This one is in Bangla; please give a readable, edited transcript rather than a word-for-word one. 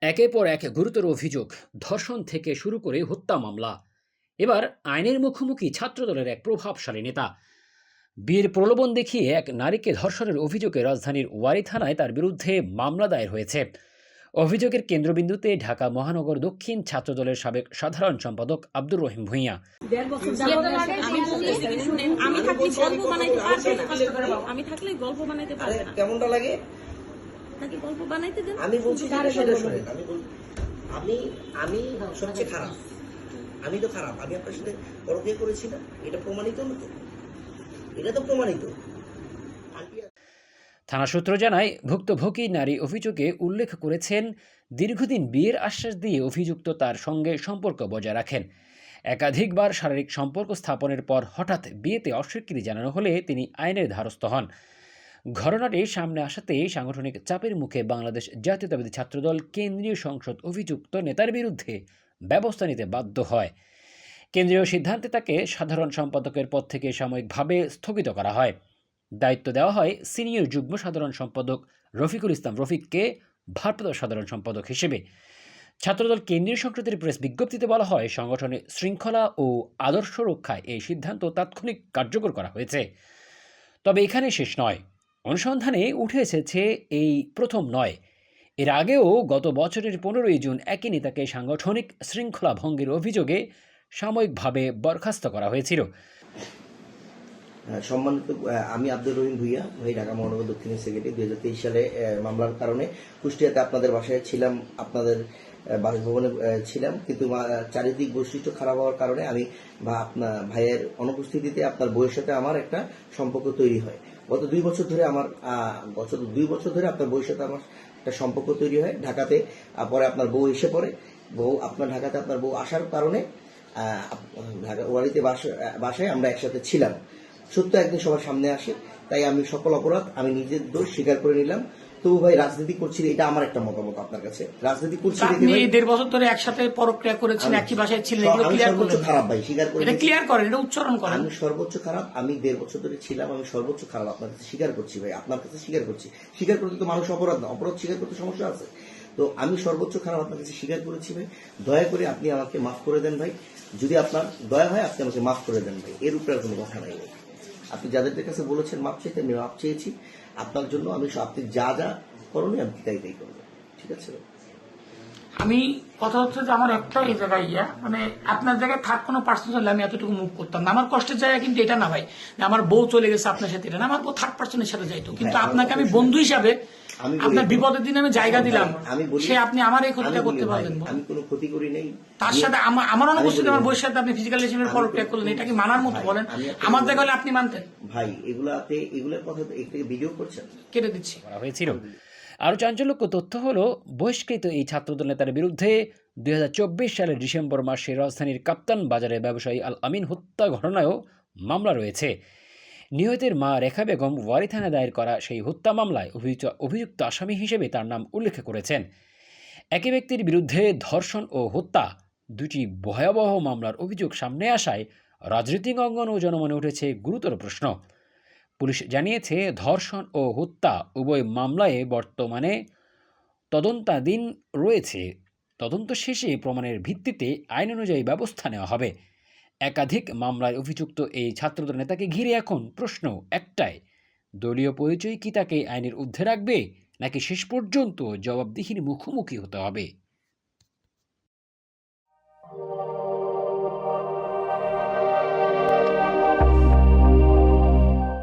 একের পর এক গুরুতর অভিযোগ, ধর্ষণ থেকে শুরু করে হত্যা মামলা। এবার আইনের মুখোমুখি ছাত্রদলের এক প্রভাবশালী নেতা। বিয়ের প্রলোভন দেখিয়ে এক নারীকে ধর্ষণের অভিযোগে রাজধানীর ওয়ারী থানায় তার বিরুদ্ধে মামলা দায়ের হয়েছে। অভিযোগের কেন্দ্রবিন্দুতে ঢাকা মহানগর দক্ষিণ ছাত্রদলের সাবেক সাধারণ সম্পাদক আব্দুর রহিম ভূঁইয়া। আমি থাকলে গল্প বানাইতে পারবে না। কেমনটা লাগে নাকি গল্প বানাইতে দেন? আমি বলছি সেটা শুনেন। আমি আমি সবচেয়ে খারাপ, আমি তো খারাপ। আমি আপনার সাথে পরকীয়া করেছি না, এটা প্রমাণিত না তো? এটা তো প্রমাণিত। থানা সূত্র জানায়, ভুক্তভোগী নারী অভিযোগে উল্লেখ করেছেন, দীর্ঘদিন বিয়ের আশ্বাস দিয়ে অভিযুক্ত তার সঙ্গে সম্পর্ক বজায় রাখেন। একাধিকবার শারীরিক সম্পর্ক স্থাপনের পর হঠাৎ বিয়েতে অস্বীকৃতি জানানো হলে তিনি আইনের দ্বারস্থ হন। ঘটনাটি সামনে আসাতে সাংগঠনিক চাপের মুখে বাংলাদেশ জাতীয়তাবাদী ছাত্রদল কেন্দ্রীয় সংসদ অভিযুক্ত নেতার বিরুদ্ধে ব্যবস্থা নিতে বাধ্য হয়। কেন্দ্রীয় সিদ্ধান্তে তাকে সাধারণ সম্পাদকের পদ থেকে সাময়িকভাবে স্থগিত করা হয়। দায়িত্ব দেওয়া হয় সিনিয়র যুগ্ম সাধারণ সম্পাদক রফিকুল ইসলাম রফিককে ভারপ্রাপ্ত সাধারণ সম্পাদক হিসেবে। ছাত্রদল কেন্দ্রীয় সংসদের প্রেস বিজ্ঞপ্তিতে বলা হয়, সংগঠনের শৃঙ্খলা ও আদর্শ রক্ষায় এই সিদ্ধান্ত তাৎক্ষণিক কার্যকর করা হয়েছে। তবে এখানে শেষ নয়। অনুসন্ধানে উঠে এসেছে এই প্রথম নয়, এর আগেও গত বছরের 15ই জুন একই নেতাকে সাংগঠনিক শৃঙ্খলা ভঙ্গের অভিযোগে সাময়িকভাবে বরখাস্ত করা হয়েছিল। সম্মানিত, আমি আব্দুর রহিম ভূঁইয়া, ঢাকা মহানগর দক্ষিণের সেক্রেটারি। 2023 সালে মামলার কারণে কুষ্টিয়াতে আপনাদের বাসায় ছিলাম, আপনাদের বাসভবনে ছিলাম, কিন্তু চারিদিক বৈশিষ্ট্য খারাপ হওয়ার কারণে আমি আপনার ভাইয়ের অনুপস্থিতিতে আপনার বউয়ের সাথে আমার একটা সম্পর্ক তৈরি হয়। গত 2 বছর ধরে আপনার বউয়ের সাথে আমার একটা সম্পর্ক তৈরি হয় ঢাকাতে। পরে আপনার বউ এসে পড়ে, ঢাকাতে আপনার বউ আসার কারণে ঢাকা ওয়ারিতে বাসায় আমরা একসাথে ছিলাম। সত্য একদিন সবার সামনে আসে, তাই আমি সকল অপরাধ আমি নিজের দোষ স্বীকার করে নিলাম। তবু ভাই রাজনীতি করছি, এটা আমার একটা মতামত আপনার কাছে। রাজনীতি করছি, আপনি 1.5 বছর ধরে একসাথে পরক্রিয়া করেছেন, একই বাসায় ছিলেন, এগুলো ক্লিয়ার করুন। খারাপ ভাই, স্বীকার করে এটা ক্লিয়ার করেন, এটা উচ্চারণ করেন। আমি সর্বোচ্চ খারাপ, আমি 1.5 বছর ধরে ছিলাম, আমি সর্বোচ্চ খারাপ আপনার কাছে স্বীকার করছি ভাই, আপনার কাছে স্বীকার করছি। স্বীকার করতে তো মানুষ অপরাধ না, অপরাধ স্বীকার করতে সমস্যা আছে। তো আমি সর্বোচ্চ খারাপ আপনার কাছে স্বীকার করেছি ভাই। দয়া করে আপনি আমাকে মাফ করে দেন ভাই, যদি আপনার দয়া হয় আপনি আমাকে মাফ করে দেন ভাই, এর উপরে আর কোনো কথা নাই ভাই। আপনি যাদের কাছে বলেছেন মাপ চাইতে, আমি মাপ চেয়েছি আপনার জন্য। আপনি যা যা করণীয় আমি তাই করবো, ঠিক আছে? আমি কথা হচ্ছে যে আমার একটা এই জায়গায় মানে আপনার জায়গায় থার্ড কোনো পার্সন হলে আমি এতটুকু মুভ করতাম না। আমার কষ্টের জায়গা কিন্তু এটা না ভাই, আমার বউ চলে গেছে আপনার সাথে, এটা না, আমার বউ থার্ড পার্সনের সাথে যাইতো। কিন্তু আপনাকে আমি বন্ধু হিসাবে আপনার বিপদের দিনে আমি জায়গা দিলাম, সে আপনি আমার এই ক্ষতিটা করতে পারবেন? আমি কোনো ক্ষতি করি নাই। তার সাথে আমার অনুপস্থিতি আমার বউয়ের সাথে আপনি ফিজিক্যাল রিলেশনের পরক্রিয়া করলেন, এটা কি মানার মতো? বলেন, আমার জায়গা হলে আপনি মানতেন? ভাই এগুলোর কথা ভিডিও করছেন, কেটে দিচ্ছি করা হয়েছিল। আরও চাঞ্চল্যকর তথ্য হলো, বহিষ্কৃত এই ছাত্রদল নেতার বিরুদ্ধে 2024 সালের ডিসেম্বর মাসে রাজধানীর কাপ্তান বাজারের ব্যবসায়ী আল আমিন হত্যা ঘটনায়ও মামলা রয়েছে। নিহতের মা রেখা বেগম ওয়ারী থানায় দায়ের করা সেই হত্যা মামলায় অভিযুক্ত আসামি হিসেবে তার নাম উল্লেখ করেছেন। একই ব্যক্তির বিরুদ্ধে ধর্ষণ ও হত্যা, দুটি ভয়াবহ মামলার অভিযোগ সামনে আসায় রাজনৈতিক অঙ্গন ও জনমনে উঠেছে গুরুতর প্রশ্ন। পুলিশ জানিয়েছে, ধর্ষণ ও হত্যা উভয় মামলায় বর্তমানে তদন্তাধীন রয়েছে। তদন্ত শেষে প্রমাণের ভিত্তিতে আইন অনুযায়ী ব্যবস্থা নেওয়া হবে। একাধিক মামলায় অভিযুক্ত এই ছাত্রদল নেতাকে ঘিরে এখন প্রশ্ন একটাই, দলীয় পরিচয় কি তাকে আইনের ঊর্ধ্বে রাখবে, নাকি শেষ পর্যন্ত জবাবদিহির মুখোমুখি হতে হবে?